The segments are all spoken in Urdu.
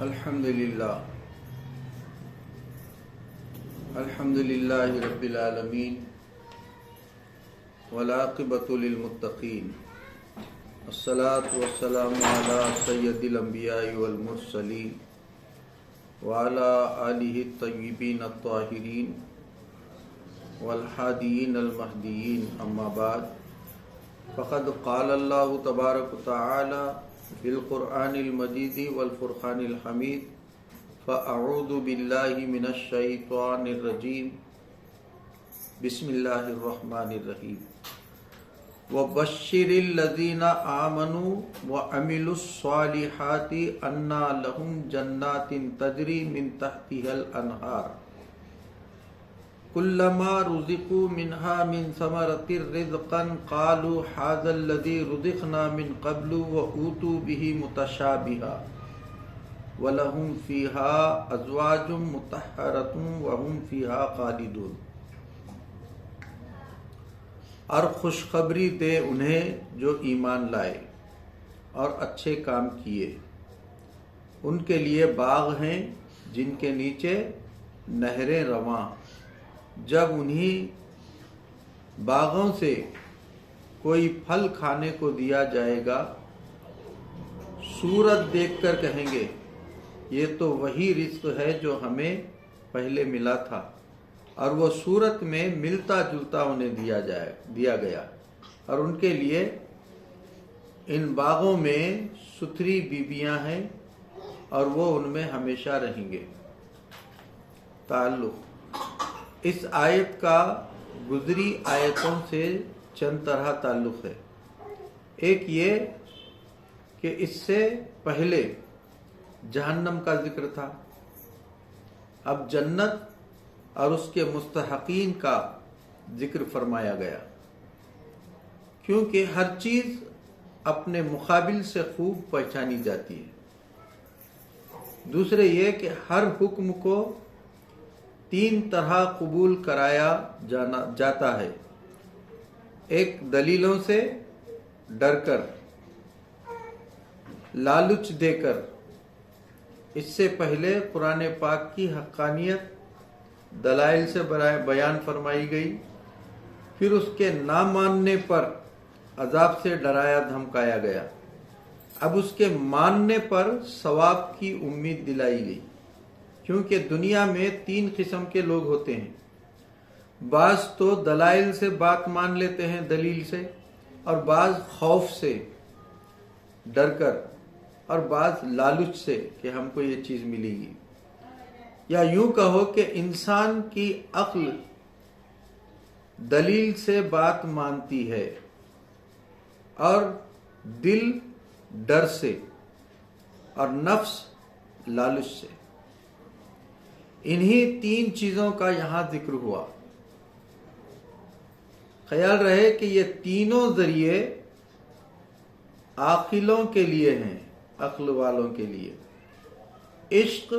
الحمدللہ رب العالمین والعاقبۃ للمتقین الصلاۃ والسلام علی سید الانبیاء والمرسلین وعلی آلہ الطیبین الطاہرین والہادیین المہدیین اما بعد فقد قال اللہ تبارک وتعالی فی القرآن المجید والفرقان الحمید فاعوذ باللہ من الشیطان الرجیم بسم اللہ الرحمن الرحیم وبشر الذین آمنوا وعملوا الصالحات ان لهم جنات تجری من تحتها الانہار کلما رزقوا منها من ثمرة رزقا قالوا هذا الذي رزقنا من قبل وأوتوا به متشابها وَلَهُمْ فِيهَا أَزْوَاجٌ مُطَهَّرَةٌ وَهُمْ فِيهَا خَالِدُونَ۔ اور خوشخبری دے انہیں جو ایمان لائے اور اچھے کام کیے، ان کے لیے باغ ہیں جن کے نیچے نہریں رواں، جب انہی باغوں سے کوئی پھل کھانے کو دیا جائے گا، صورت دیکھ کر کہیں گے یہ تو وہی رزق ہے جو ہمیں پہلے ملا تھا، اور وہ صورت میں ملتا جلتا انہیں دیا گیا، اور ان کے لیے ان باغوں میں ستھری بیبیاں ہیں اور وہ ان میں ہمیشہ رہیں گے۔ تعلق اس آیت کا گزری آیتوں سے چند طرح تعلق ہے۔ ایک یہ کہ اس سے پہلے جہنم کا ذکر تھا، اب جنت اور اس کے مستحقین کا ذکر فرمایا گیا، کیونکہ ہر چیز اپنے مقابل سے خوب پہچانی جاتی ہے۔ دوسرے یہ کہ ہر حکم کو تین طرح قبول کرایا جاتا ہے، ایک دلیلوں سے ڈر کر، لالچ دے کر۔ اس سے پہلے قرآن پاک کی حقانیت دلائل سے بیان فرمائی گئی، پھر اس کے نہ ماننے پر عذاب سے ڈرایا دھمکایا گیا، اب اس کے ماننے پر ثواب کی امید دلائی گئی، کیونکہ دنیا میں تین قسم کے لوگ ہوتے ہیں، بعض تو دلائل سے بات مان لیتے ہیں، دلیل سے، اور بعض خوف سے ڈر کر، اور بعض لالچ سے کہ ہم کو یہ چیز ملے گی۔ یا یوں کہو کہ انسان کی عقل دلیل سے بات مانتی ہے اور دل ڈر سے اور نفس لالچ سے۔ انہی تین چیزوں کا یہاں ذکر ہوا۔ خیال رہے کہ یہ تینوں ذریعے عاقلوں کے لیے ہیں، عقل والوں کے لیے۔ عشق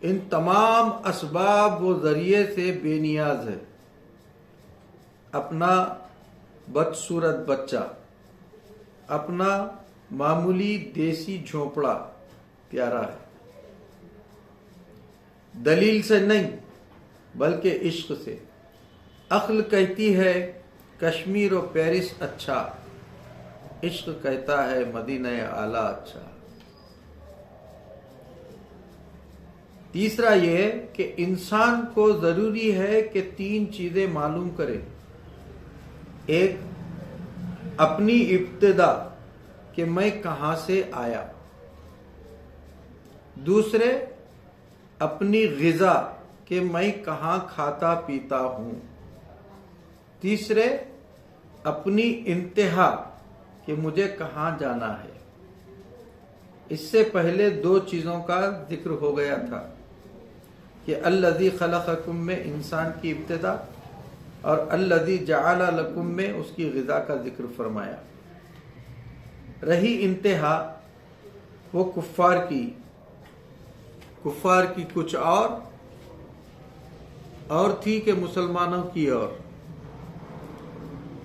ان تمام اسباب و ذریعے سے بے نیاز ہے، اپنا بدصورت بچہ، اپنا معمولی دیسی جھونپڑا پیارا ہے، دلیل سے نہیں بلکہ عشق سے۔ عقل کہتی ہے کشمیر و پیرس اچھا، عشق کہتا ہے مدینہ اعلیٰ اچھا۔ تیسرا یہ کہ انسان کو ضروری ہے کہ تین چیزیں معلوم کرے، ایک اپنی ابتدا کہ میں کہاں سے آیا، دوسرے اپنی غذا کہ میں کہاں کھاتا پیتا ہوں، تیسرے اپنی انتہا کہ مجھے کہاں جانا ہے۔ اس سے پہلے دو چیزوں کا ذکر ہو گیا تھا کہ الذی خلقکم میں انسان کی ابتدا، اور الذی جعل لکم میں اس کی غذا کا ذکر فرمایا۔ رہی انتہا وہ کفار کی کچھ اور تھی کہ مسلمانوں کی اور،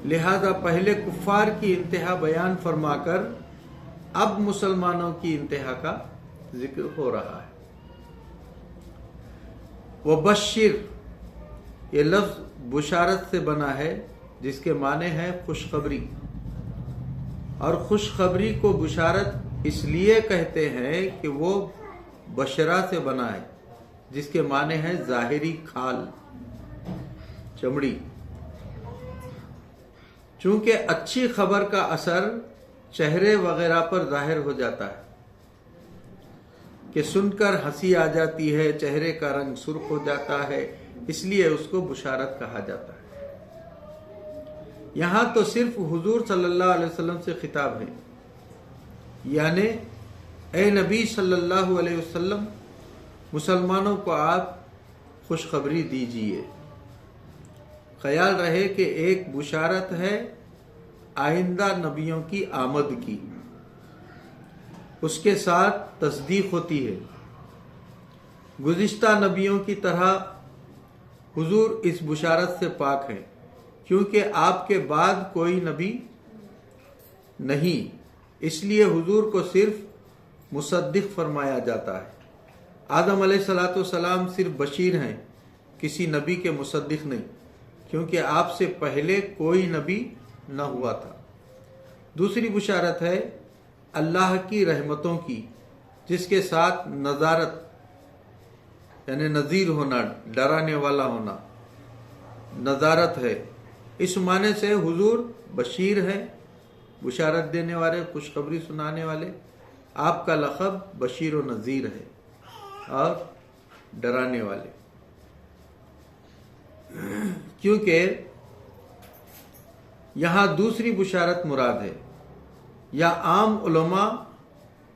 لہذا پہلے کفار کی انتہا بیان فرما کر اب مسلمانوں کی انتہا کا ذکر ہو رہا ہے۔ وبشر، یہ لفظ بشارت سے بنا ہے جس کے معنی ہے خوشخبری، اور خوشخبری کو بشارت اس لیے کہتے ہیں کہ وہ بشرا سے بنا ہے جس کے معنی ہے ظاہری کھال، چمڑی۔ چونکہ اچھی خبر کا اثر چہرے وغیرہ پر ظاہر ہو جاتا ہے کہ سن کر ہنسی آ جاتی ہے، چہرے کا رنگ سرخ ہو جاتا ہے، اس لیے اس کو بشارت کہا جاتا ہے۔ یہاں تو صرف حضور صلی اللہ علیہ وسلم سے خطاب ہے، یعنی اے نبی صلی اللہ علیہ وسلم، مسلمانوں کو آپ خوشخبری دیجئے۔ خیال رہے کہ ایک بشارت ہے آئندہ نبیوں کی آمد کی، اس کے ساتھ تصدیق ہوتی ہے۔ گزشتہ نبیوں کی طرح حضور اس بشارت سے پاک ہیں، کیونکہ آپ کے بعد کوئی نبی نہیں، اس لیے حضور کو صرف مصدق فرمایا جاتا ہے۔ آدم علیہ السلام صرف بشیر ہیں، کسی نبی کے مصدق نہیں، کیونکہ آپ سے پہلے کوئی نبی نہ ہوا تھا۔ دوسری بشارت ہے اللہ کی رحمتوں کی، جس کے ساتھ نظارت یعنی نذیر ہونا، ڈرانے والا ہونا، نظارت ہے۔ اس معنی سے حضور بشیر ہے، بشارت دینے والے، خوشخبری سنانے والے۔ آپ کا لقب بشیر و نذیر ہے اور ڈرانے والے، کیونکہ یہاں دوسری بشارت مراد ہے، یا عام علماء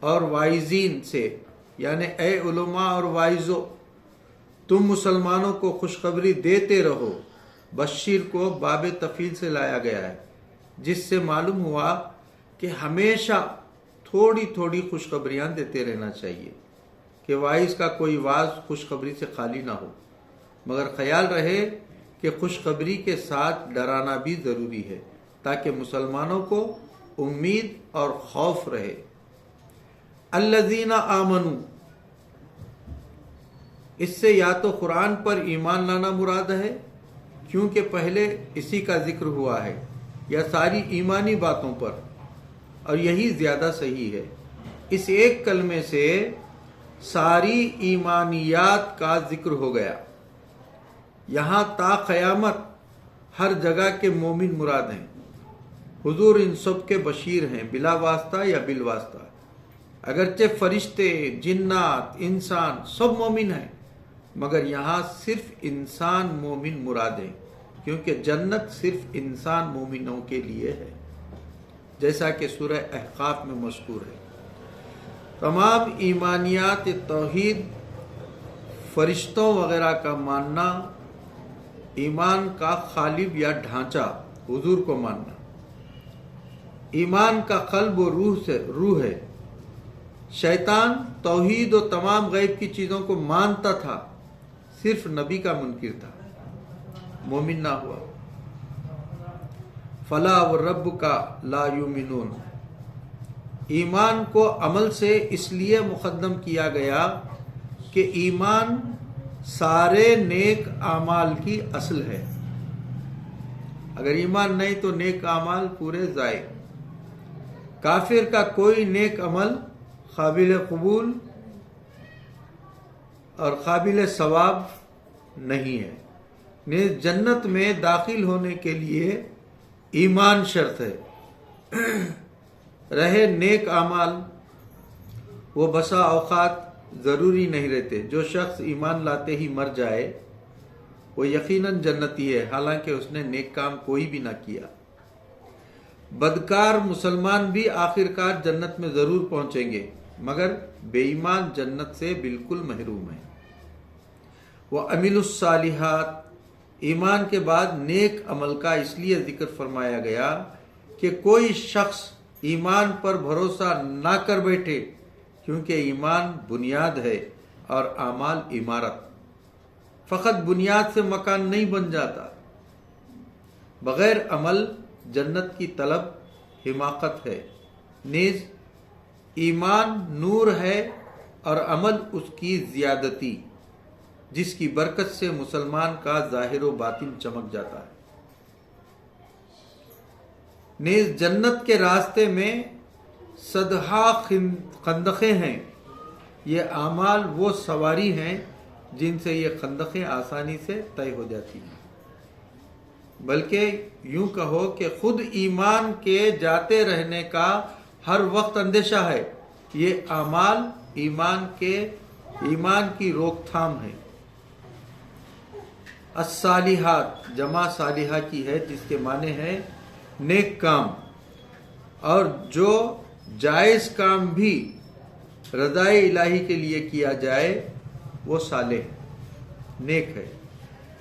اور واعظین سے، یعنی اے علماء اور واعظو، تم مسلمانوں کو خوشخبری دیتے رہو۔ بشیر کو باب تفعیل سے لایا گیا ہے، جس سے معلوم ہوا کہ ہمیشہ تھوڑی تھوڑی خوشخبریاں دیتے رہنا چاہیے کہ واعظ کا کوئی واعظ خوشخبری سے خالی نہ ہو، مگر خیال رہے کہ خوشخبری کے ساتھ ڈرانا بھی ضروری ہے تاکہ مسلمانوں کو امید اور خوف رہے۔ الذین آمنوا، اس سے یا تو قرآن پر ایمان لانا مراد ہے کیونکہ پہلے اسی کا ذکر ہوا ہے، یا ساری ایمانی باتوں پر، اور یہی زیادہ صحیح ہے۔ اس ایک کلمے سے ساری ایمانیات کا ذکر ہو گیا۔ یہاں تا قیامت ہر جگہ کے مومن مراد ہیں۔ حضور ان سب کے بشیر ہیں، بلا واسطہ یا بالواسطہ۔ اگرچہ فرشتے، جنات، انسان سب مومن ہیں، مگر یہاں صرف انسان مومن مراد ہیں، کیونکہ جنت صرف انسان مومنوں کے لیے ہے، جیسا کہ سورہ احقاف میں مذکور ہے۔ تمام ایمانیات توحید، فرشتوں وغیرہ کا ماننا، ایمان کا قالب یا ڈھانچہ حضور کو ماننا۔ ایمان کا قلب و روح ہے۔ شیطان توحید و تمام غیب کی چیزوں کو مانتا تھا، صرف نبی کا منکر تھا، مومن نہ ہوا۔ فلا وربک لا یؤمنون، ایمان کو عمل سے اس لیے مقدم کیا گیا کہ ایمان سارے نیک اعمال کی اصل ہے۔ اگر ایمان نہیں تو نیک اعمال پورے ضائع۔ کافر کا کوئی نیک عمل قابل قبول اور قابل ثواب نہیں ہے۔ نیز جنت میں داخل ہونے کے لیے ایمان شرط ہے۔ رہے نیک اعمال، وہ بسا اوقات ضروری نہیں رہتے۔ جو شخص ایمان لاتے ہی مر جائے وہ یقیناً جنتی ہے، حالانکہ اس نے نیک کام کوئی بھی نہ کیا۔ بدکار مسلمان بھی آخرکار جنت میں ضرور پہنچیں گے، مگر بے ایمان جنت سے بالکل محروم ہیں۔ وَعَمِلُوا الصَّالِحَاتِ، ایمان کے بعد نیک عمل کا اس لیے ذکر فرمایا گیا کہ کوئی شخص ایمان پر بھروسہ نہ کر بیٹھے، کیونکہ ایمان بنیاد ہے اور اعمال عمارت۔ فقط بنیاد سے مکان نہیں بن جاتا۔ بغیر عمل جنت کی طلب حماقت ہے۔ نیز ایمان نور ہے اور عمل اس کی زیادتی، جس کی برکت سے مسلمان کا ظاہر و باطن چمک جاتا ہے۔ نیز جنت کے راستے میں صدہا خندقیں ہیں، یہ اعمال وہ سواری ہیں جن سے یہ خندقیں آسانی سے طے ہو جاتی ہیں، بلکہ یوں کہو کہ خود ایمان کے جاتے رہنے کا ہر وقت اندیشہ ہے۔ یہ اعمال ایمان کی روک تھام ہے۔ الصالحات جمع صالحہ کی ہے، جس کے معنی ہے نیک کام، اور جو جائز کام بھی رضائے الہی کے لیے کیا جائے وہ صالح نیک ہے۔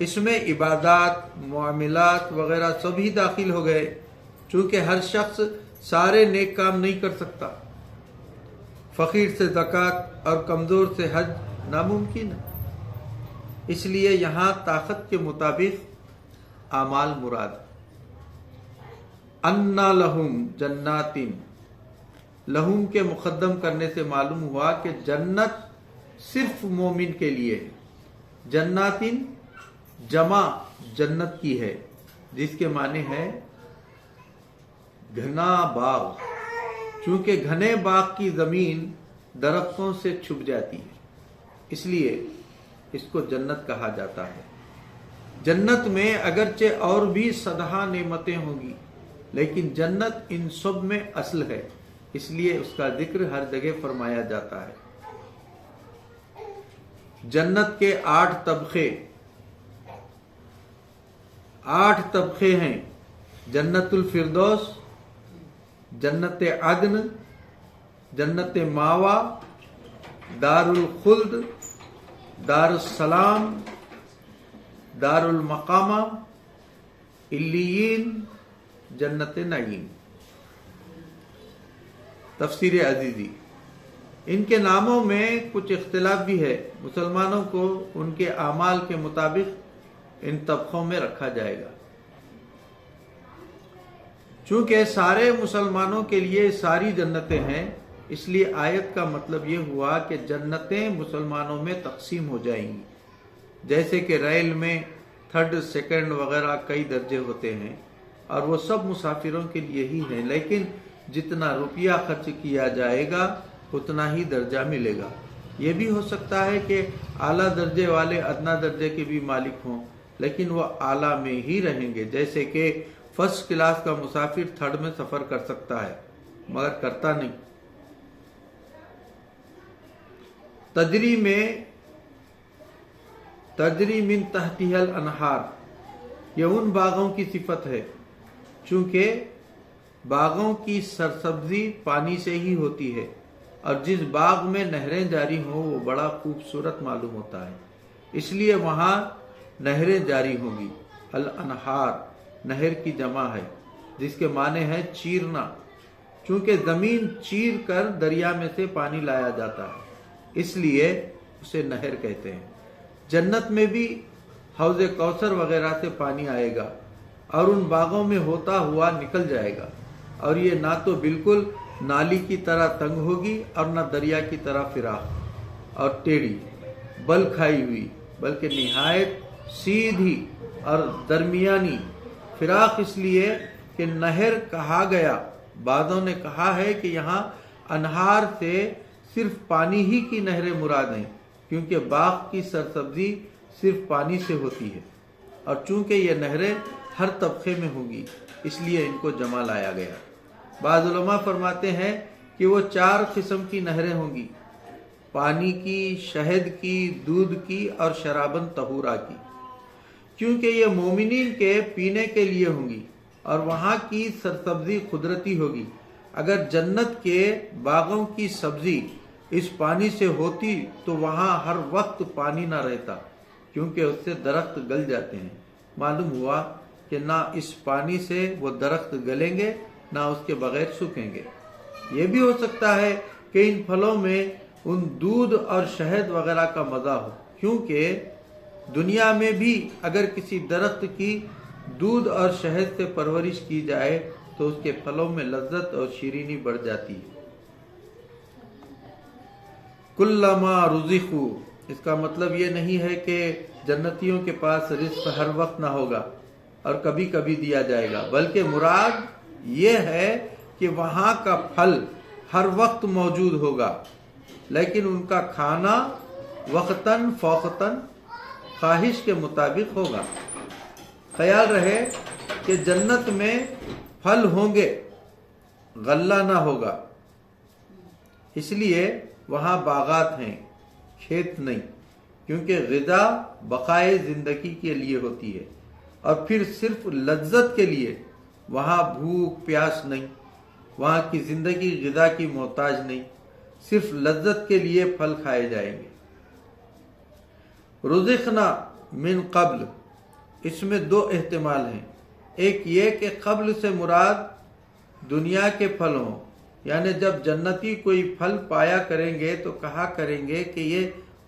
اس میں عبادات، معاملات وغیرہ سبھی داخل ہو گئے، چونکہ ہر شخص سارے نیک کام نہیں کر سکتا۔ فقیر سے زکوٰۃ اور کمزور سے حج ناممکن ہے، اس لیے یہاں طاقت کے مطابق اعمال مراد۔ انا لہم جناتن، لہم کے مقدم کرنے سے معلوم ہوا کہ جنت صرف مومن کے لیے ہے۔ جناتن جمع جنت کی ہے، جس کے معنی ہے گھنا باغ، چونکہ گھنے باغ کی زمین درختوں سے چھپ جاتی ہے، اس لیے اس کو جنت کہا جاتا ہے۔ جنت میں اگرچہ اور بھی صدہا نعمتیں ہوں گی، لیکن جنت ان سب میں اصل ہے، اس لیے اس کا ذکر ہر جگہ فرمایا جاتا ہے۔ جنت کے 8 طبقے ہیں: جنت الفردوس، جنت عدن، جنت ماوا، دار الخلد، دار السلام، دار المقامہ، علیین، جنت نعیم۔ تفسیر عزیزی، ان کے ناموں میں کچھ اختلاف بھی ہے۔ مسلمانوں کو ان کے اعمال کے مطابق ان طبقوں میں رکھا جائے گا، چونکہ سارے مسلمانوں کے لیے ساری جنتیں ہیں، اس لیے آیت کا مطلب یہ ہوا کہ جنتیں مسلمانوں میں تقسیم ہو جائیں گی، جیسے کہ ریل میں 3rd 2nd وغیرہ کئی درجے ہوتے ہیں، اور وہ سب مسافروں کے لیے ہی ہیں، لیکن جتنا روپیہ خرچ کیا جائے گا اتنا ہی درجہ ملے گا۔ یہ بھی ہو سکتا ہے کہ اعلیٰ درجے والے ادنا درجے کے بھی مالک ہوں، لیکن وہ اعلیٰ میں ہی رہیں گے، جیسے کہ 1st کلاس کا مسافر 3rd میں سفر کر سکتا ہے، مگر کرتا نہیں۔ تجری من تحتها الانہار، یہ ان باغوں کی صفت ہے، چونکہ باغوں کی سرسبزی پانی سے ہی ہوتی ہے، اور جس باغ میں نہریں جاری ہوں وہ بڑا خوبصورت معلوم ہوتا ہے، اس لیے وہاں نہریں جاری ہوں گی۔ الانہار نہر کی جمع ہے، جس کے معنی ہے چیرنا، چونکہ زمین چیر کر دریا میں سے پانی لایا جاتا ہے، اس لیے اسے نہر کہتے ہیں۔ جنت میں بھی حوض کوثر وغیرہ سے پانی آئے گا اور ان باغوں میں ہوتا ہوا نکل جائے گا، اور یہ نہ تو بالکل نالی کی طرح تنگ ہوگی اور نہ دریا کی طرح فراخ اور ٹیڑھی بل کھائی ہوئی، بلکہ نہایت سیدھی اور درمیانی۔ فراخ اس لیے کہ نہر کہا گیا، بعضوں نے کہا ہے کہ یہاں انہار سے صرف پانی ہی کی نہریں مراد ہیں، کیونکہ باغ کی سرسبزی صرف پانی سے ہوتی ہے، اور چونکہ یہ نہریں ہر طبقے میں ہوں گی اس لیے ان کو جمع لایا گیا۔ بعض علماء فرماتے ہیں کہ وہ 4 قسم کی نہریں ہوں گی: پانی کی، شہد کی، دودھ کی اور شرابن طہورا کی، کیونکہ یہ مومنین کے پینے کے لیے ہوں گی، اور وہاں کی سرسبزی قدرتی ہوگی۔ اگر جنت کے باغوں کی سبزی اس پانی سے ہوتی تو وہاں ہر وقت پانی نہ رہتا، کیونکہ اس سے درخت گل جاتے ہیں۔ معلوم ہوا کہ نہ اس پانی سے وہ درخت گلیں گے نہ اس کے بغیر سوکھیں گے۔ یہ بھی ہو سکتا ہے کہ ان پھلوں میں ان دودھ اور شہد وغیرہ کا مزہ ہو، کیونکہ دنیا میں بھی اگر کسی درخت کی دودھ اور شہد سے پرورش کی جائے تو اس کے پھلوں میں لذت اور شیرینی بڑھ جاتی ہے۔ کلما رزقوا، اس کا مطلب یہ نہیں ہے کہ جنتیوں کے پاس رزق ہر وقت نہ ہوگا اور کبھی کبھی دیا جائے گا، بلکہ مراد یہ ہے کہ وہاں کا پھل ہر وقت موجود ہوگا، لیکن ان کا کھانا وقتاً فوقتاً خواہش کے مطابق ہوگا۔ خیال رہے کہ جنت میں پھل ہوں گے، غلہ نہ ہوگا، اس لیے وہاں باغات ہیں، کھیت نہیں، کیونکہ غذا بقائے زندگی کے لیے ہوتی ہے، اور پھر صرف لذت کے لیے وہاں بھوک پیاس نہیں، وہاں کی زندگی غذا کی محتاج نہیں، صرف لذت کے لیے پھل کھائے جائیں گے۔ رزقنا من قبل، اس میں دو احتمال ہیں، ایک یہ کہ قبل سے مراد دنیا کے پھل ہوں، یعنی جب جنتی کوئی پھل پایا کریں گے تو کہا کریں گے کہ یہ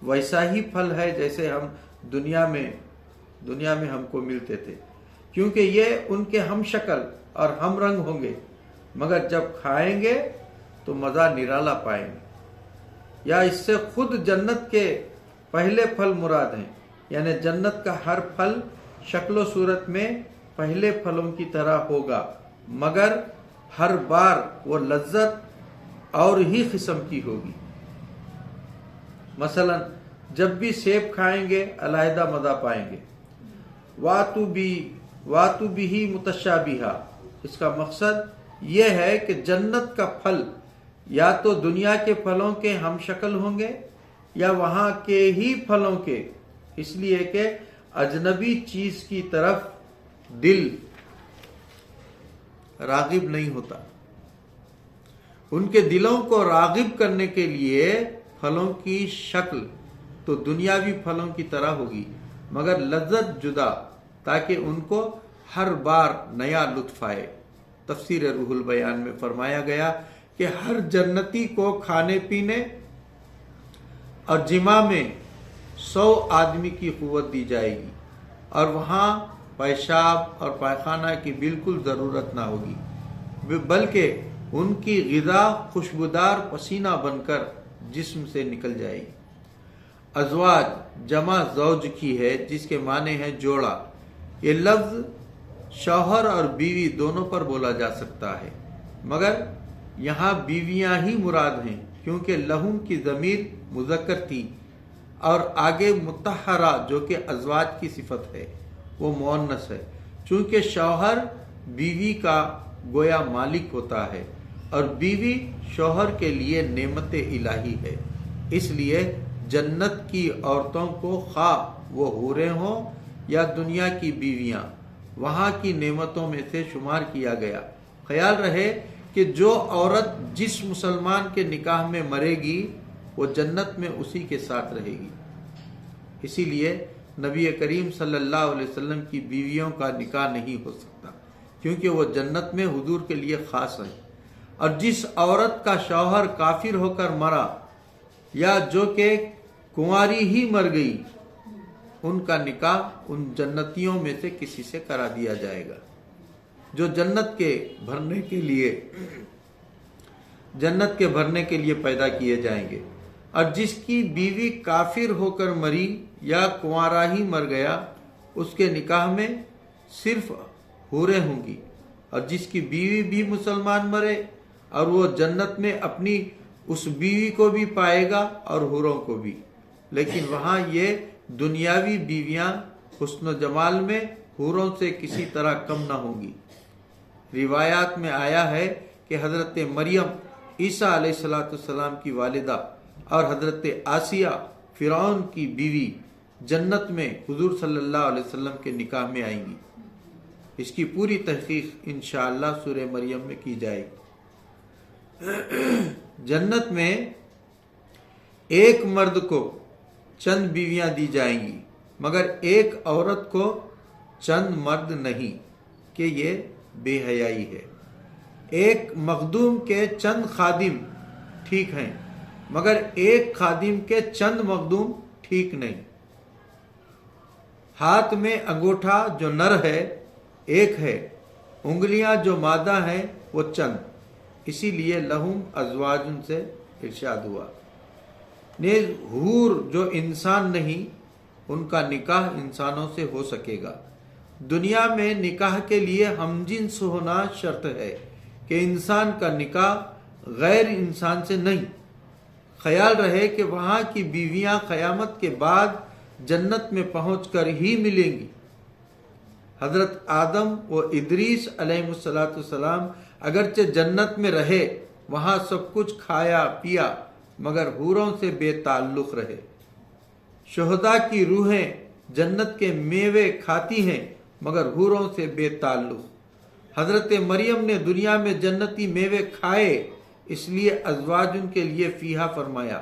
ویسا ہی پھل ہے جیسے ہم دنیا میں ہم کو ملتے تھے، کیونکہ یہ ان کے ہم شکل اور ہم رنگ ہوں گے، مگر جب کھائیں گے تو مزہ نرالا پائیں گے۔ یا اس سے خود جنت کے پہلے پھل مراد ہیں، یعنی جنت کا ہر پھل شکل و صورت میں پہلے پھلوں کی طرح ہوگا، مگر ہر بار وہ لذت اور ہی قسم کی ہوگی۔ مثلا جب بھی سیب کھائیں گے علیحدہ مزہ پائیں گے۔ واتو بھی متشابہہ، اس کا مقصد یہ ہے کہ جنت کا پھل یا تو دنیا کے پھلوں کے ہم شکل ہوں گے یا وہاں کے ہی پھلوں کے، اس لیے کہ اجنبی چیز کی طرف دل راغب نہیں ہوتا۔ ان کے دلوں کو راغب کرنے کے لیے پھلوں کی شکل تو دنیاوی پھلوں کی طرح ہوگی، مگر لذت جدا، تاکہ ان کو ہر بار نیا لطف آئے۔ تفسیر روح البیان میں فرمایا گیا کہ ہر جنتی کو کھانے پینے اور جماع میں 100 آدمی کی قوت دی جائے گی، اور وہاں پیشاب اور پائخانہ کی بالکل ضرورت نہ ہوگی، بلکہ ان کی غذا خوشبودار پسینہ بن کر جسم سے نکل جائے گی۔ ازواج جمع زوج کی ہے، جس کے معنی ہے جوڑا۔ یہ لفظ شوہر اور بیوی دونوں پر بولا جا سکتا ہے، مگر یہاں بیویاں ہی مراد ہیں، کیونکہ لہم کی ضمیر مذکر تھی، اور آگے مطہرہ جو کہ ازواج کی صفت ہے وہ مؤنث ہے، چونکہ شوہر بیوی کا گویا مالک ہوتا ہے، اور بیوی شوہر کے لیے نعمت الہی ہے، اس لیے جنت کی عورتوں کو خواہ وہ حوریں ہوں یا دنیا کی بیویاں وہاں کی نعمتوں میں سے شمار کیا گیا۔ خیال رہے کہ جو عورت جس مسلمان کے نکاح میں مرے گی وہ جنت میں اسی کے ساتھ رہے گی، اسی لیے نبی کریم صلی اللہ علیہ وسلم کی بیویوں کا نکاح نہیں ہو سکتا، کیونکہ وہ جنت میں حضور کے لیے خاص ہے۔ اور جس عورت کا شوہر کافر ہو کر مرا یا جو کہ کنواری ہی مر گئی، ان کا نکاح ان جنتیوں میں سے کسی سے کرا دیا جائے گا جو جنت کے بھرنے کے لیے پیدا کیے جائیں گے۔ اور جس کی بیوی کافر ہو کر مری یا کنوارا ہی مر گیا، اس کے نکاح میں صرف حوریں ہوں گی، اور جس کی بیوی بھی مسلمان مرے اور وہ جنت میں اپنی اس بیوی کو بھی پائے گا اور حوروں کو بھی، لیکن وہاں یہ دنیاوی بیویاں حسن و جمال میں حوروں سے کسی طرح کم نہ ہوں گی۔ روایات میں آیا ہے کہ حضرت مریم عیسیٰ علیہ السلام کی والدہ اور حضرت آسیہ فرعون کی بیوی جنت میں حضور صلی اللہ علیہ وسلم کے نکاح میں آئیں گی۔ اس کی پوری تحقیق انشاءاللہ سورہ مریم میں کی جائے گی۔ جنت میں ایک مرد کو چند بیویاں دی جائیں گی، مگر ایک عورت کو چند مرد نہیں، کہ یہ بے حیائی ہے۔ ایک مخدوم کے چند خادم ٹھیک ہیں، مگر ایک خادم کے چند مخدوم ٹھیک نہیں۔ ہاتھ میں انگوٹھا جو نر ہے ایک ہے، انگلیاں جو مادہ ہیں وہ چند، اسی لیے لہم ازواج سے ارشاد ہوا۔ نیز حور جو انسان نہیں ان کا نکاح انسانوں سے ہو سکے گا۔ دنیا میں نکاح کے لیے ہم جنس ہونا شرط ہے کہ انسان کا نکاح غیر انسان سے نہیں۔ خیال رہے کہ وہاں کی بیویاں قیامت کے بعد جنت میں پہنچ کر ہی ملیں گی۔ حضرت آدم و ادریس علیہ السلام اگرچہ جنت میں رہے، وہاں سب کچھ کھایا پیا، مگر حوروں سے بے تعلق رہے۔ شہداء کی روحیں جنت کے میوے کھاتی ہیں، مگر حوروں سے بے تعلق۔ حضرت مریم نے دنیا میں جنتی میوے کھائے، اس لیے ازواج ان کے لیے فیہا فرمایا،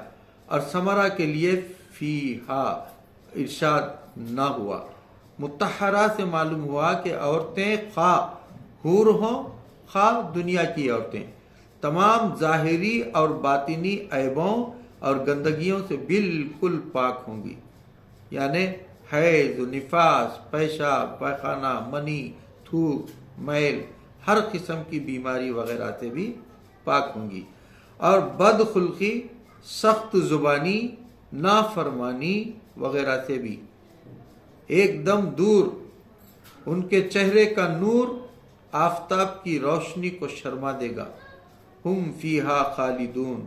اور ثمرہ کے لیے فیہا ارشاد نہ ہوا۔ مطہرہ سے معلوم ہوا کہ عورتیں خواہ حور ہوں خواہ دنیا کی عورتیں، تمام ظاہری اور باطنی عیبوں اور گندگیوں سے بالکل پاک ہوں گی، یعنی حیض، نفاس، پیشاب، پاخانہ، منی، تھوک، میل، ہر قسم کی بیماری وغیرہ سے بھی پاک ہوں گی، اور بد خلقی، سخت زبانی، نافرمانی وغیرہ سے بھی ایک دم دور۔ ان کے چہرے کا نور آفتاب کی روشنی کو شرما دے گا۔ ہم فیہا خالدون،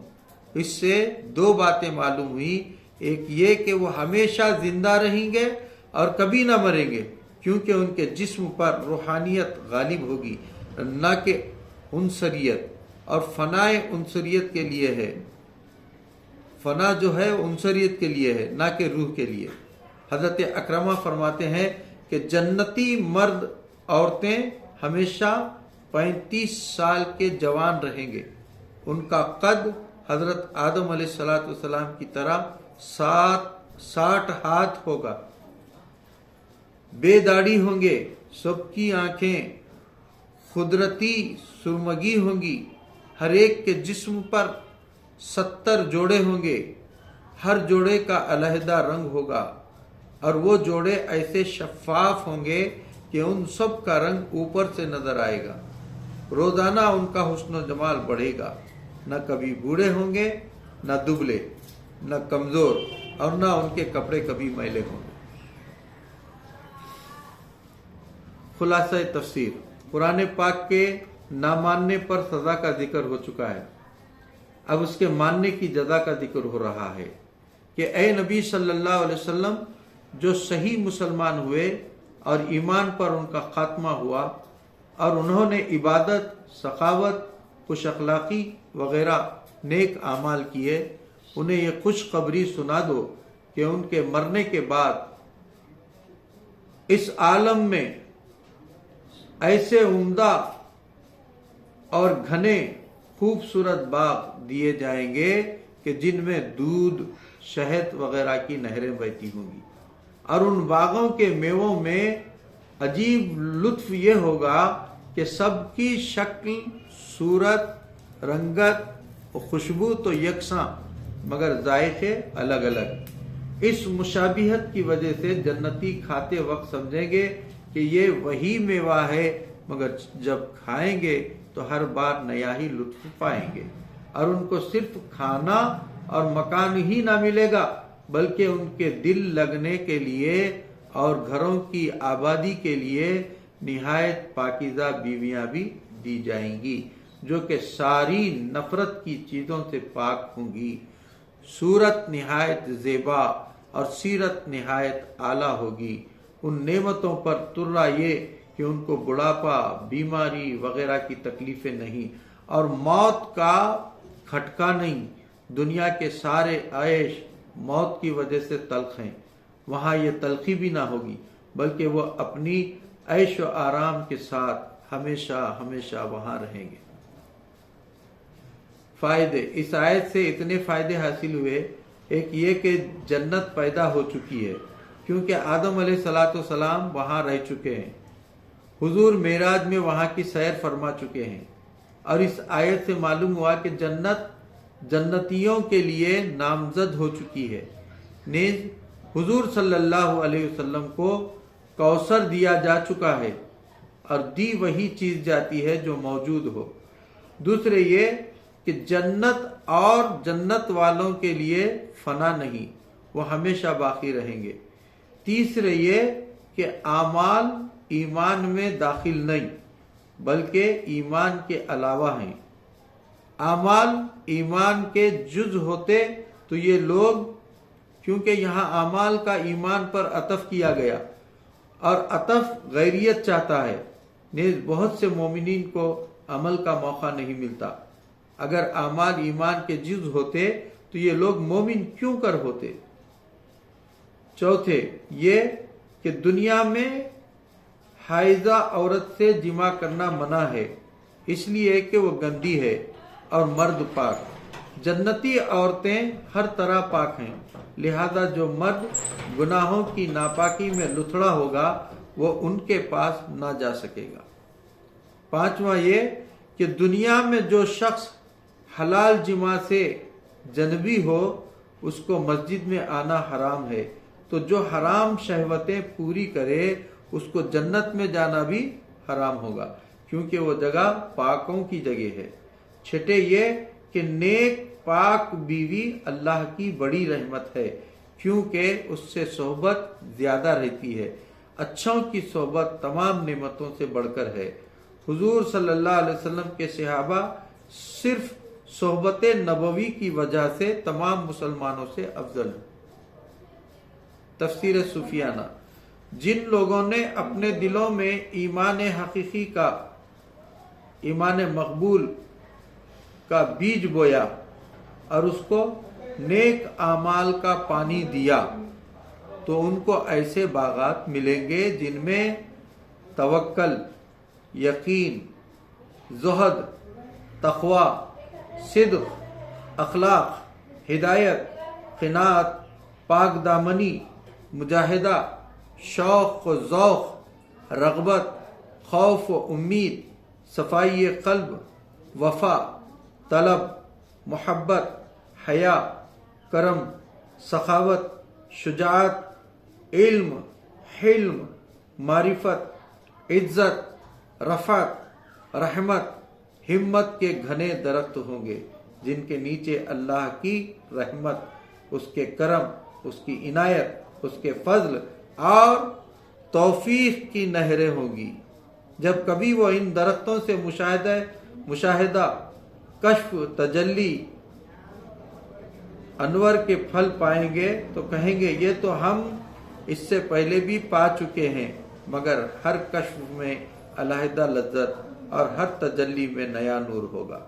اس سے دو باتیں معلوم ہوئی، ایک یہ کہ وہ ہمیشہ زندہ رہیں گے اور کبھی نہ مریں گے، کیونکہ ان کے جسم پر روحانیت غالب ہوگی، نہ کہ عنصریت، اور فنائے عنصریت کے لیے ہے، فنا جو ہے عنصریت کے لیے ہے، نہ کہ روح کے لیے۔ حضرت اکرمہ فرماتے ہیں کہ جنتی مرد عورتیں ہمیشہ 35 سال کے جوان رہیں گے، ان کا قد حضرت آدم علیہ السلام کی طرح 60 ہاتھ ہوگا، بے داڑھی ہوں گے، سب کی آنکھیں قدرتی سرمگی ہوں گی، ہر ایک کے جسم پر 70 جوڑے ہوں گے، ہر جوڑے کا علیحدہ رنگ ہوگا، اور وہ جوڑے ایسے شفاف ہوں گے کہ ان سب کا رنگ اوپر سے نظر آئے گا۔ روزانہ ان کا حسن و جمال بڑھے گا، نہ کبھی بوڑھے ہوں گے، نہ دبلے، نہ کمزور، اور نہ ان کے کپڑے کبھی میلے ہوں گے۔ خلاصہ تفسیر، قرآن پاک کے نہ ماننے پر سزا کا ذکر ہو چکا ہے، اب اس کے ماننے کی جزا کا ذکر ہو رہا ہے کہ اے نبی صلی اللہ علیہ وسلم، جو صحیح مسلمان ہوئے اور ایمان پر ان کا خاتمہ ہوا اور انہوں نے عبادت، سخاوت، خوش اخلاقی وغیرہ نیک اعمال کیے، انہیں یہ خوشخبری سنا دو کہ ان کے مرنے کے بعد اس عالم میں ایسے عمدہ اور گھنے خوبصورت باغ دیے جائیں گے کہ جن میں دودھ، شہد وغیرہ کی نہریں بہتی ہوں گی، اور ان باغوں کے میووں میں عجیب لطف یہ ہوگا کہ سب کی شکل، صورت، رنگت و خوشبو تو یکساں، مگر ذائقے الگ الگ۔ اس مشابہت کی وجہ سے جنتی کھاتے وقت سمجھیں گے کہ یہ وہی میوہ ہے، مگر جب کھائیں گے تو ہر بار نیا ہی لطف پائیں گے، اور ان کو صرف کھانا اور مکان ہی نہ ملے گا، بلکہ ان کے دل لگنے کے لیے اور گھروں کی آبادی کے لیے نہایت پاکیزہ بیویاں بھی دی جائیں گی، جو کہ ساری نفرت کی چیزوں سے پاک ہوں گی، صورت نہایت زیبا اور سیرت نہایت اعلیٰ ہوگی۔ ان نعمتوں پر ترا یہ کہ ان کو بڑھاپا، بیماری وغیرہ کی تکلیفیں نہیں، اور موت کا کھٹکا نہیں۔ دنیا کے سارے عیش موت کی وجہ سے تلخ ہیں، وہاں یہ تلخی بھی نہ ہوگی، بلکہ وہ اپنی عیش و آرام کے ساتھ ہمیشہ ہمیشہ وہاں رہیں گے۔ فائدے، اس آیت سے اتنے فائدے حاصل ہوئے۔ ایک یہ کہ جنت پیدا ہو چکی ہے، کیونکہ آدم علیہ السلام وہاں رہ چکے ہیں، حضور معراج میں وہاں کی سیر فرما چکے ہیں، اور اس آیت سے معلوم ہوا کہ جنت جنتیوں کے لیے نامزد ہو چکی ہے۔ نیز حضور صلی اللہ علیہ وسلم کو کوثر دیا جا چکا ہے، اور دی وہی چیز جاتی ہے جو موجود ہو۔ دوسرے یہ کہ جنت اور جنت والوں کے لیے فنا نہیں، وہ ہمیشہ باقی رہیں گے۔ تیسرے یہ کہ اعمال ایمان میں داخل نہیں بلکہ ایمان کے علاوہ ہیں۔ اعمال ایمان کے جز ہوتے تو یہ لوگ، کیونکہ یہاں اعمال کا ایمان پر عطف کیا گیا اور عطف غیریت چاہتا ہے، نیز بہت سے مومنین کو عمل کا موقع نہیں ملتا۔ اگر اعمال ایمان کے جز ہوتے تو یہ لوگ مومن کیوں کر ہوتے؟ چوتھے یہ کہ دنیا میں حائضہ عورت سے جماع کرنا منع ہے، اس لیے کہ وہ گندی ہے اور مرد پاک۔ جنتی عورتیں ہر طرح پاک ہیں، لہذا جو مرد گناہوں کی ناپاکی میں لتھڑا ہوگا وہ ان کے پاس نہ جا سکے گا۔ پانچواں یہ کہ دنیا میں جو شخص حلال جماع سے جنبی ہو اس کو مسجد میں آنا حرام ہے، تو جو حرام شہوتیں پوری کرے اس کو جنت میں جانا بھی حرام ہوگا، کیونکہ وہ جگہ پاکوں کی جگہ ہے۔ چھٹے یہ کہ نیک پاک بیوی اللہ کی بڑی رحمت ہے، کیونکہ اس سے صحبت زیادہ رہتی ہے۔ اچھوں کی صحبت تمام نعمتوں سے بڑھ کر ہے۔ حضور صلی اللہ علیہ وسلم کے صحابہ صرف صحبت نبوی کی وجہ سے تمام مسلمانوں سے افضل ہیں۔ تفسیر سفیانہ: جن لوگوں نے اپنے دلوں میں ایمان حقیقی کا، ایمان مقبول کا بیج بویا اور اس کو نیک اعمال کا پانی دیا تو ان کو ایسے باغات ملیں گے جن میں توکل، یقین، زہد، تقوی، صدق، اخلاق، ہدایت، قناعت، پاک دامنی، مجاہدہ، شوق و ذوق، رغبت، خوف و امید، صفائی قلب، وفا، طلب، محبت، حیا، کرم، سخاوت، شجاعت، علم، حلم، معرفت، عزت، رفعت، رحمت، ہمت کے گھنے درخت ہوں گے جن کے نیچے اللہ کی رحمت، اس کے کرم، اس کی عنایت، اس کے فضل اور توفیق کی نہریں ہوں گی۔ جب کبھی وہ ان درختوں سے مشاہدہ، کشف، تجلی، انور کے پھل پائیں گے تو کہیں گے یہ تو ہم اس سے پہلے بھی پا چکے ہیں، مگر ہر کشف میں علیحدہ لذت اور ہر تجلی میں نیا نور ہوگا۔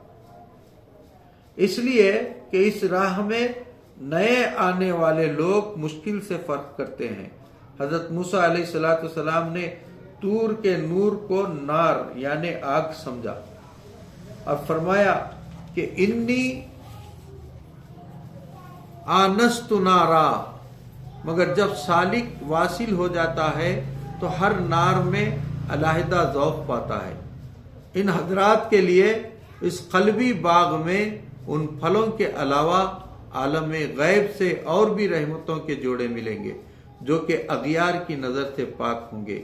اس لیے کہ اس راہ میں نئے آنے والے لوگ مشکل سے فرق کرتے ہیں۔ حضرت موسیٰ علیہ السلام نے طور کے نور کو نار یعنی آگ سمجھا اور فرمایا کہ انی آنست نارا، مگر جب سالک واصل ہو جاتا ہے تو ہر نار میں علیحدہ ذوق پاتا ہے۔ ان حضرات کے لیے اس قلبی باغ میں ان پھلوں کے علاوہ عالم غیب سے اور بھی رحمتوں کے جوڑے ملیں گے جو کہ اغیار کی نظر سے پاک ہوں گے،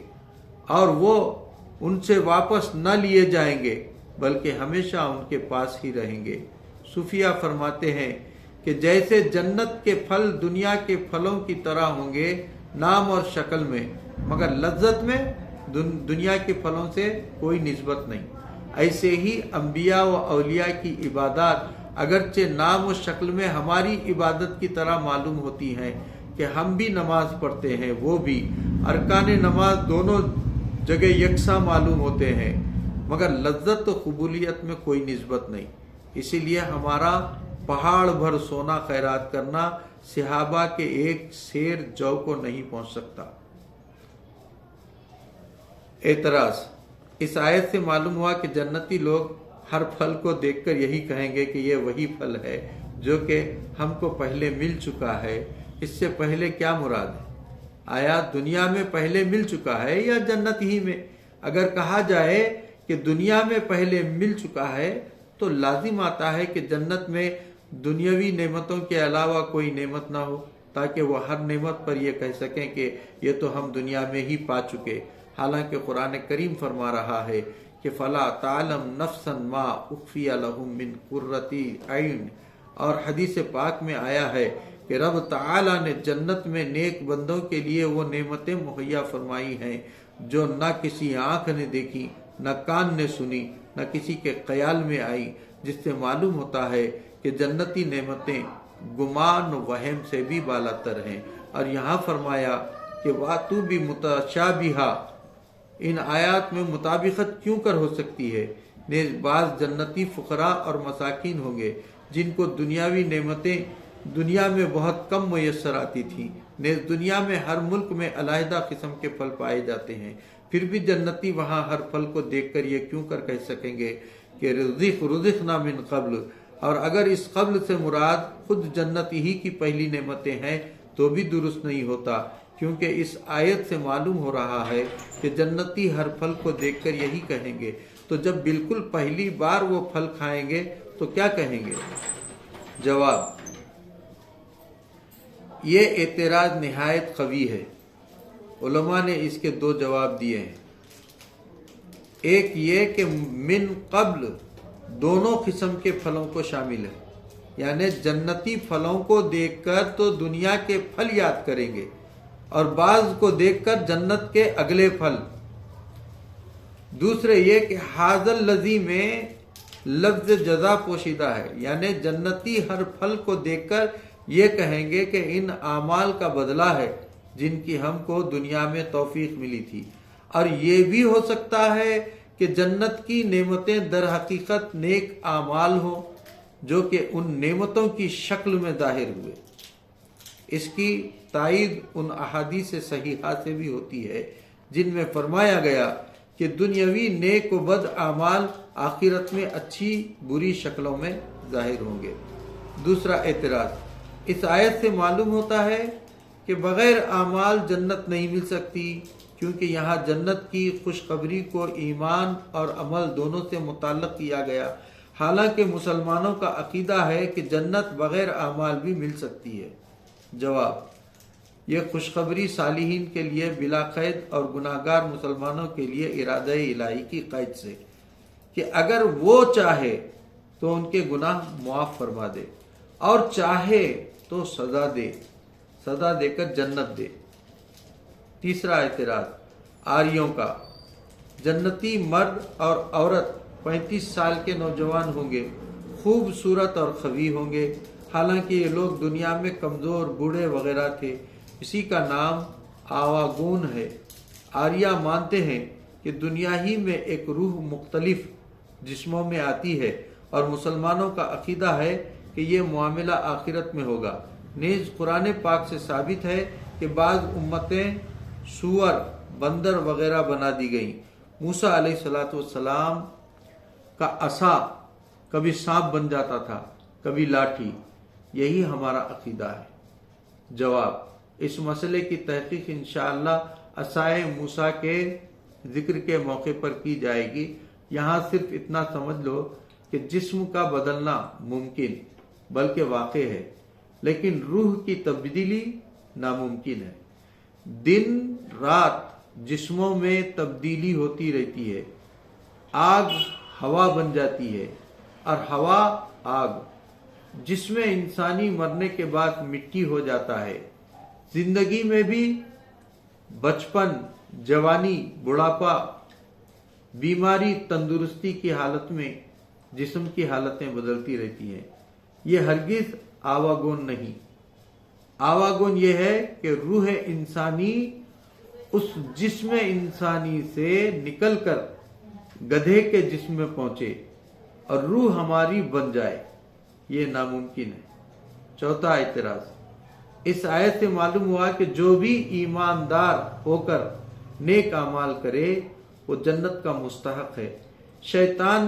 اور وہ ان سے واپس نہ لیے جائیں گے بلکہ ہمیشہ ان کے پاس ہی رہیں گے۔ صوفیہ فرماتے ہیں کہ جیسے جنت کے پھل دنیا کے پھلوں کی طرح ہوں گے نام اور شکل میں، مگر لذت میں دنیا کے پھلوں سے کوئی نسبت نہیں، ایسے ہی انبیاء و اولیاء کی عبادات اگرچہ نام و شکل میں ہماری عبادت کی طرح معلوم ہوتی ہیں کہ ہم بھی نماز پڑھتے ہیں، وہ بھی ارکان نماز دونوں جگہ یکساں معلوم ہوتے ہیں، مگر لذت و قبولیت میں کوئی نسبت نہیں۔ اسی لیے ہمارا پہاڑ بھر سونا خیرات کرنا صحابہ کے ایک سیر جو کو نہیں پہنچ سکتا۔ اعتراض: اس آیت سے معلوم ہوا کہ جنتی لوگ ہر پھل کو دیکھ کر یہی کہیں گے کہ یہ وہی پھل ہے جو کہ ہم کو پہلے مل چکا ہے، اس سے پہلے کیا مراد ہے؟ آیا دنیا میں پہلے مل چکا ہے یا جنت ہی میں؟ اگر کہا جائے کہ دنیا میں پہلے مل چکا ہے تو لازم آتا ہے کہ جنت میں دنیاوی نعمتوں کے علاوہ کوئی نعمت نہ ہو، تاکہ وہ ہر نعمت پر یہ کہہ سکیں کہ یہ تو ہم دنیا میں ہی پا چکے۔ حالانکہ قرآن کریم فرما رہا ہے کہ فلا تعلم نفسا ما اخفی لهم من قرۃ اعین، اور حدیث پاک میں آیا ہے کہ رب تعالی نے جنت میں نیک بندوں کے لیے وہ نعمتیں مہیا فرمائی ہیں جو نہ کسی آنکھ نے دیکھی، نہ کان نے سنی، نہ کسی کے خیال میں آئی، جس سے معلوم ہوتا ہے کہ جنتی نعمتیں گمان و وہم سے بھی بالاتر ہیں۔ اور یہاں فرمایا کہ واتو بھی متشابہہ، ان آیات میں مطابقت کیوں کر ہو سکتی ہے؟ نیز بعض جنتی فقراء اور مساکین ہوں گے جن کو دنیاوی نعمتیں دنیا میں بہت کم میسر آتی تھیں، نیز دنیا میں ہر ملک میں علیحدہ قسم کے پھل پائے جاتے ہیں، پھر بھی جنتی وہاں ہر پھل کو دیکھ کر یہ کیوں کر کہہ سکیں گے کہ رزقنا من قبل، اور اگر اس قبل سے مراد خود جنت ہی کی پہلی نعمتیں ہیں تو بھی درست نہیں ہوتا، کیونکہ اس آیت سے معلوم ہو رہا ہے کہ جنتی ہر پھل کو دیکھ کر یہی کہیں گے، تو جب بالکل پہلی بار وہ پھل کھائیں گے تو کیا کہیں گے؟ جواب: یہ اعتراض نہایت قوی ہے۔ علماء نے اس کے دو جواب دیے ہیں۔ ایک یہ کہ من قبل دونوں قسم کے پھلوں کو شامل ہے، یعنی جنتی پھلوں کو دیکھ کر تو دنیا کے پھل یاد کریں گے، اور بعض کو دیکھ کر جنت کے اگلے پھل۔ دوسرے یہ کہ حاضر الذی میں لفظ جزا پوشیدہ ہے، یعنی جنتی ہر پھل کو دیکھ کر یہ کہیں گے کہ ان اعمال کا بدلہ ہے جن کی ہم کو دنیا میں توفیق ملی تھی۔ اور یہ بھی ہو سکتا ہے کہ جنت کی نعمتیں در حقیقت نیک اعمال ہوں جو کہ ان نعمتوں کی شکل میں ظاہر ہوئے۔ اس کی تائید ان احادیث صحیحہ سے بھی ہوتی ہے جن میں فرمایا گیا کہ دنیاوی نیک و بد اعمال آخرت میں اچھی بری شکلوں میں ظاہر ہوں گے۔ دوسرا اعتراض: اس آیت سے معلوم ہوتا ہے کہ بغیر اعمال جنت نہیں مل سکتی، کیونکہ یہاں جنت کی خوشخبری کو ایمان اور عمل دونوں سے متعلق کیا گیا، حالانکہ مسلمانوں کا عقیدہ ہے کہ جنت بغیر اعمال بھی مل سکتی ہے۔ جواب: یہ خوشخبری صالحین کے لیے بلا قید اور گناہگار مسلمانوں کے لیے ارادہ الہی کی قید سے، کہ اگر وہ چاہے تو ان کے گناہ معاف فرما دے، اور چاہے تو سزا دے کر جنت دے۔ تیسرا اعتراض آریوں کا: جنتی مرد اور عورت 35 سال کے نوجوان ہوں گے، خوبصورت اور قوی ہوں گے، حالانکہ یہ لوگ دنیا میں کمزور، بوڑھے وغیرہ تھے۔ اسی کا نام آواگون ہے۔ آریہ مانتے ہیں کہ دنیا ہی میں ایک روح مختلف جسموں میں آتی ہے، اور مسلمانوں کا عقیدہ ہے کہ یہ معاملہ آخرت میں ہوگا۔ نیز قرآن پاک سے ثابت ہے کہ بعض امتیں سور، بندر وغیرہ بنا دی گئیں۔ موسیٰ علیہ السلام کا عصا کبھی سانپ بن جاتا تھا، کبھی لاٹھی۔ یہی ہمارا عقیدہ ہے۔ جواب: اس مسئلے کی تحقیق انشاءاللہ عصائے موسیٰ کے ذکر کے موقع پر کی جائے گی۔ یہاں صرف اتنا سمجھ لو کہ جسم کا بدلنا ممکن بلکہ واقع ہے، لیکن روح کی تبدیلی ناممکن ہے۔ دن رات جسموں میں تبدیلی ہوتی رہتی ہے۔ آگ ہوا بن جاتی ہے اور ہوا آگ۔ جسم انسانی مرنے کے بعد مٹی ہو جاتا ہے۔ زندگی میں بھی بچپن، جوانی، بڑھاپا، بیماری، تندرستی کی حالت میں جسم کی حالتیں بدلتی رہتی ہیں۔ یہ ہرگز آواگون نہیں۔ آواگون یہ ہے کہ روح انسانی اس جسم انسانی سے نکل کر گدھے کے جسم میں پہنچے اور روح ہماری بن جائے، یہ ناممکن ہے۔ چوتھا اعتراض: اس آیت سے معلوم ہوا کہ جو بھی ایماندار ہو کر نیک اعمال کرے وہ جنت کا مستحق ہے۔ شیطان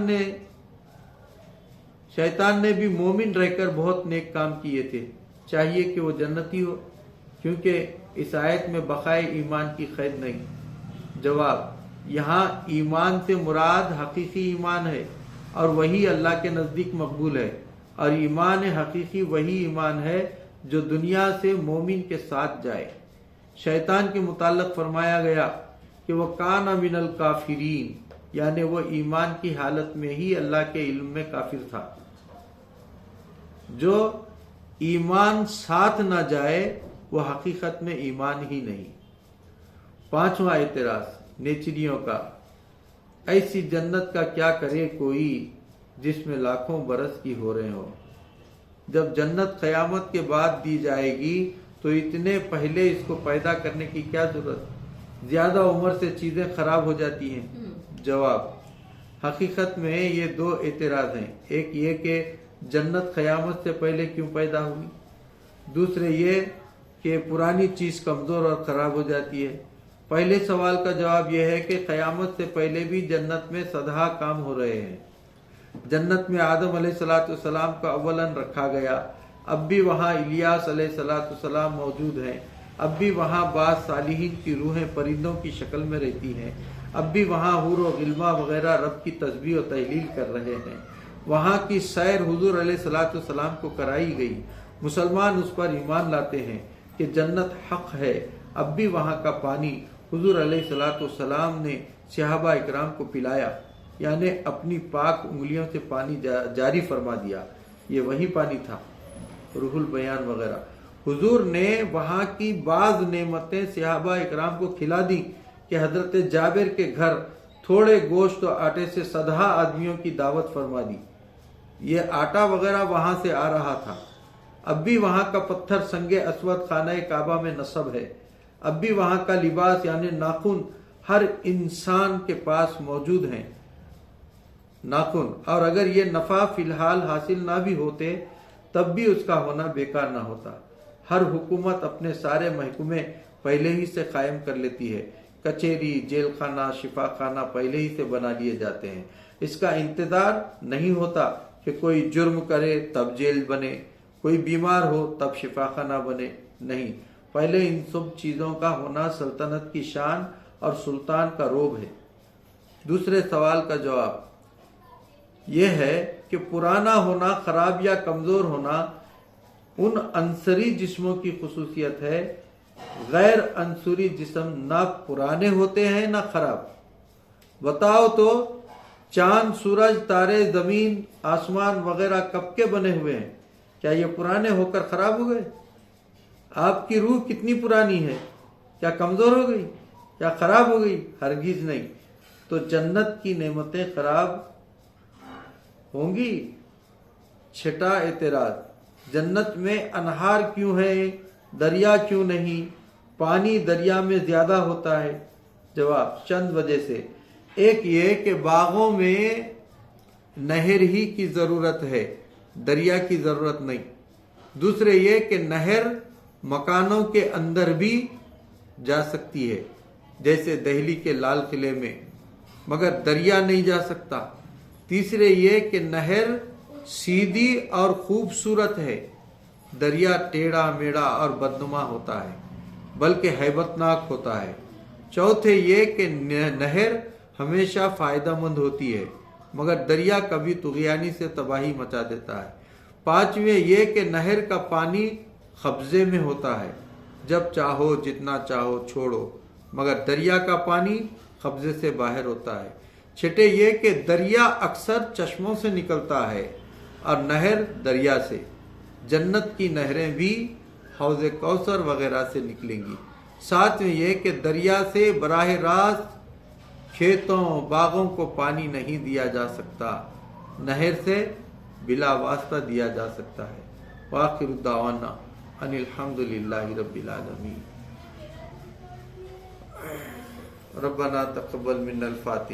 نے بھی مومن رہ کر بہت نیک کام کیے تھے، چاہیے کہ وہ جنتی ہو، کیونکہ اس آیت میں بقائے ایمان کی قید نہیں۔ جواب: یہاں ایمان سے مراد حقیقی ایمان ہے، اور وہی اللہ کے نزدیک مقبول ہے، اور ایمان حقیقی وہی ایمان ہے جو دنیا سے مومن کے ساتھ جائے۔ شیطان کے متعلق فرمایا گیا کہ وہ کان من الکافرین، یعنی وہ ایمان کی حالت میں ہی اللہ کے علم میں کافر تھا۔ جو ایمان ساتھ نہ جائے وہ حقیقت میں ایمان ہی نہیں۔ پانچواں اعتراض نیچریوں کا، ایسی جنت کا کیا کرے کوئی جس میں لاکھوں برس کی ہو رہے ہو۔ جب جنت قیامت کے بعد دی جائے گی تو اتنے پہلے اس کو پیدا کرنے کی کیا ضرورت؟ زیادہ عمر سے چیزیں خراب ہو جاتی ہیں۔ جواب، حقیقت میں یہ دو اعتراض ہیں، ایک یہ کہ جنت قیامت سے پہلے کیوں پیدا ہوئی، دوسرے یہ کہ پرانی چیز کمزور اور خراب ہو جاتی ہے۔ پہلے سوال کا جواب یہ ہے کہ قیامت سے پہلے بھی جنت میں سدھا کام ہو رہے ہیں۔ جنت میں آدم علیہ السلام کو اولاً رکھا گیا، اب بھی وہاں الیاس علیہ السلام موجود ہیں، اب بھی وہاں بعض صالحین کی روحیں پرندوں کی شکل میں رہتی ہیں، اب بھی وہاں حور و غلما وغیرہ رب کی تسبیح و تحلیل کر رہے ہیں۔ وہاں کی سیر حضور علیہ السلام کو کرائی گئی، مسلمان اس پر ایمان لاتے ہیں کہ جنت حق ہے۔ اب بھی وہاں کا پانی حضور علیہ السلام نے صحابہ اکرام کو پلایا، یعنی اپنی پاک انگلیوں سے پانی جاری فرما دیا، یہ وہی پانی تھا۔ روح البیان وغیرہ، حضور نے وہاں کی بعض نعمتیں صحابہ اکرام کو کھلا دی کہ حضرت جابر کے گھر تھوڑے گوشت و آٹے سے سدھا آدمیوں کی دعوت فرما دی۔ یہ آٹا وغیرہ وہاں سے آ رہا تھا۔ اب بھی وہاں کا پتھر سنگ اسود خانہ کعبہ میں نصب ہے، اب بھی وہاں کا لباس یعنی ناخن ہر انسان کے پاس موجود ہیں، ناخن، اور اگر یہ نفع فی الحال حاصل نہ بھی ہوتے تب بھی اس کا ہونا بیکار نہ ہوتا۔ ہر حکومت اپنے سارے محکمے پہلے ہی سے قائم کر لیتی ہے، کچہری، جیل خانہ، شفا خانہ پہلے ہی سے بنا لیے جاتے ہیں۔ اس کا انتظار نہیں ہوتا کہ کوئی جرم کرے تب جیل بنے، کوئی بیمار ہو تب شفا خانہ بنے، نہیں، پہلے ان سب چیزوں کا ہونا سلطنت کی شان اور سلطان کا روب ہے۔ دوسرے سوال کا جواب یہ ہے کہ پرانا ہونا، خراب یا کمزور ہونا ان عنصری جسموں کی خصوصیت ہے، غیر عنصری جسم نہ پرانے ہوتے ہیں نہ خراب۔ بتاؤ تو چاند، سورج، تارے، زمین، آسمان وغیرہ کب کے بنے ہوئے ہیں؟ کیا یہ پرانے ہو کر خراب ہو گئے؟ آپ کی روح کتنی پرانی ہے؟ کیا کمزور ہو گئی؟ کیا خراب ہو گئی؟ ہرگز نہیں۔ تو جنت کی نعمتیں خراب ہوں گی؟ چھٹا اعتراض، جنت میں انہار کیوں ہیں، دریا کیوں نہیں؟ پانی دریا میں زیادہ ہوتا ہے۔ جواب، چند وجہ سے۔ ایک یہ کہ باغوں میں نہر ہی کی ضرورت ہے، دریا کی ضرورت نہیں۔ دوسرے یہ کہ نہر مکانوں کے اندر بھی جا سکتی ہے، جیسے دہلی کے لال قلعے میں، مگر دریا نہیں جا سکتا۔ تیسرے یہ کہ نہر سیدھی اور خوبصورت ہے، دریا ٹیڑھا میڑھا اور بدنما ہوتا ہے، بلکہ ہیبت ناک ہوتا ہے۔ چوتھے یہ کہ نہر ہمیشہ فائدہ مند ہوتی ہے، مگر دریا کبھی طغیانی سے تباہی مچا دیتا ہے۔ پانچویں یہ کہ نہر کا پانی قبضے میں ہوتا ہے، جب چاہو جتنا چاہو چھوڑو، مگر دریا کا پانی قبضے سے باہر ہوتا ہے۔ چھٹے یہ کہ دریا اکثر چشموں سے نکلتا ہے اور نہر دریا سے۔ جنت کی نہریں بھی حوض کوثر وغیرہ سے نکلیں گی۔ ساتویں یہ کہ دریا سے براہ راست کھیتوں باغوں کو پانی نہیں دیا جا سکتا، نہر سے بلا واسطہ دیا جا سکتا ہے۔ وآخر دعوانا ان الحمد للہ رب العالمین۔ ربنا تقبل منا الفاتحہ۔